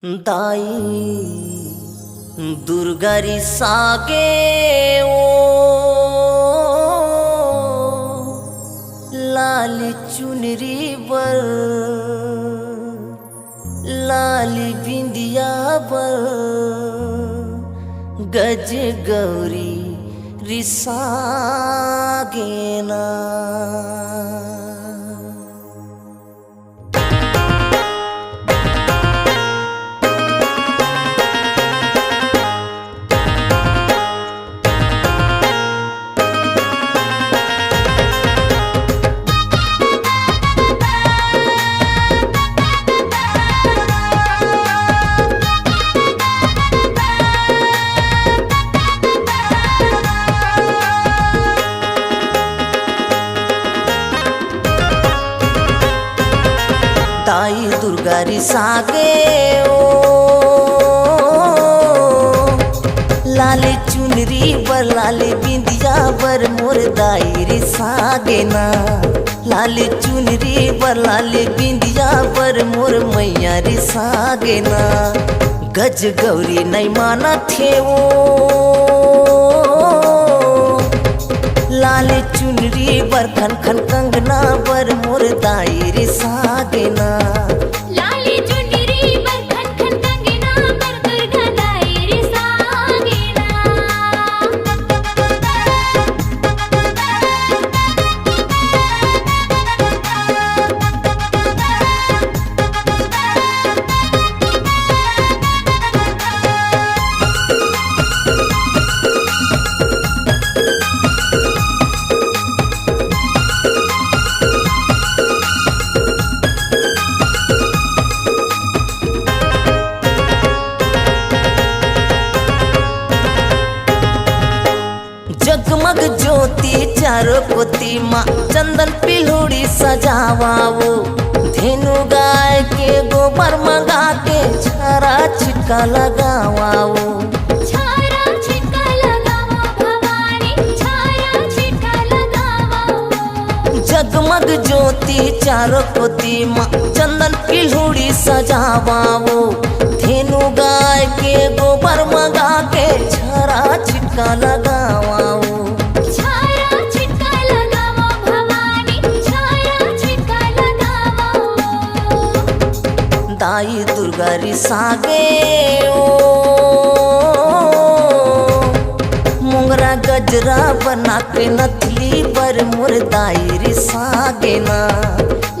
दाई दुर्गारी सागे ओ लाली चुनरी बर लाली बिंदिया बर गज गौरी रिसागे ना। दाई दुर्गारी सागे ओ लाली चुनरी बर लाली बिंदिया बर मोर दाई रे सागे ना। लाली चुनरी बर लाली बिंदिया बर मोर मैया रे सागे ना। गज गौरी नहीं माना थे वो लाली चुनरी बर खन खन कंगना बर मोर दाई रे सागे ना। लाली चुनरी बर खन खन कंगना बर दुर्गा दाई रे सागे ना। जगमग ज्योति चारों कोती माँ चंदन पिलूड़ी सजावाओ। धेनु गाय के गोबर मंगा के छारा छिटका लगावाओ। छारा छिटका लगावा भवानी छारा छिटका लगावा। जगमग ज्योति चारों कोती माँ चंदन पिलूड़ी सजावाओ। धेनु गाय के गोबर मंगा के छारा छिटका लगावाओ। छारा छिटका लगावा भवानी छारा छिटका लगावा। दाई दुर्गारी सागे ओ मुंगरा गजरा बना के नथली बर मोर दाई रे सागे ना।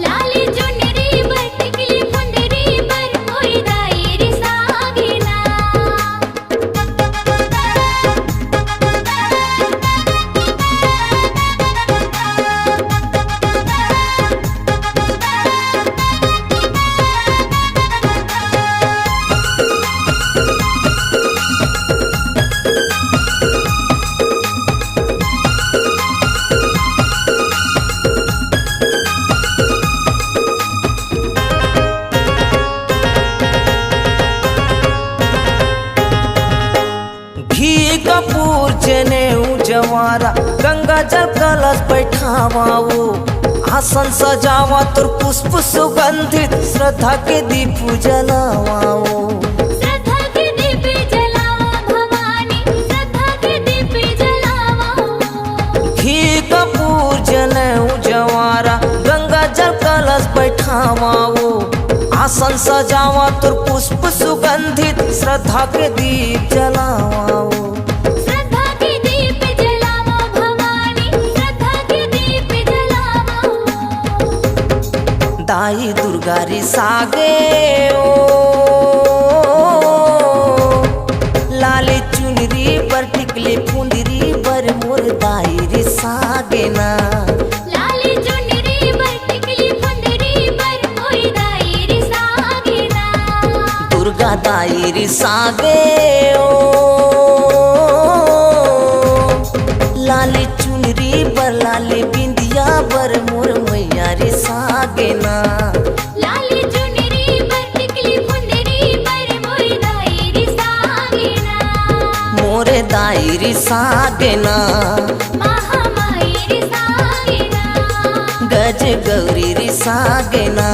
लाली चुनरी बर टिकली फुंदरी बर मोर दाई रे सागे ना। घी कपूर जनेऊ जवारा गंगा जल कलश बैठावाओ। आसन सजावा तुर पुष्प सुगंधित श्रद्धा के दीप जलावाओ। श्रद्धा के दीप जलावा भवानी श्रद्धा के दीप जलावा। घी कपूर जनेऊ जवारा गंगा जल कलश बैठावाओ। आसन सजावा तुर पुष्प सुगंधित श्रद्धा के दीप जलावाओ। श्रद्धा के दीप जलावा भवानी श्रद्धा के दीप जलावा। दाई दुर्गारी सागे ओ लाली चुनरी बर टिकले फुंदरी बर मोर दाई रे सागे ना। लाली चुनरी बर टिकली फुंदरी बर मोर दाई रे सागे ना। दुर्गा दाई रे सागे ओ लाली चुनरी बर लाली बिंदिया बर मोर मैया रे सागे ना। लाली चुनरी बर टिकली फुंदरी बर मोर दाई रे सागे ना। मोरे दाई रे सागे ना। महामाई रे सागे ना। गज गौरी रे सागे ना।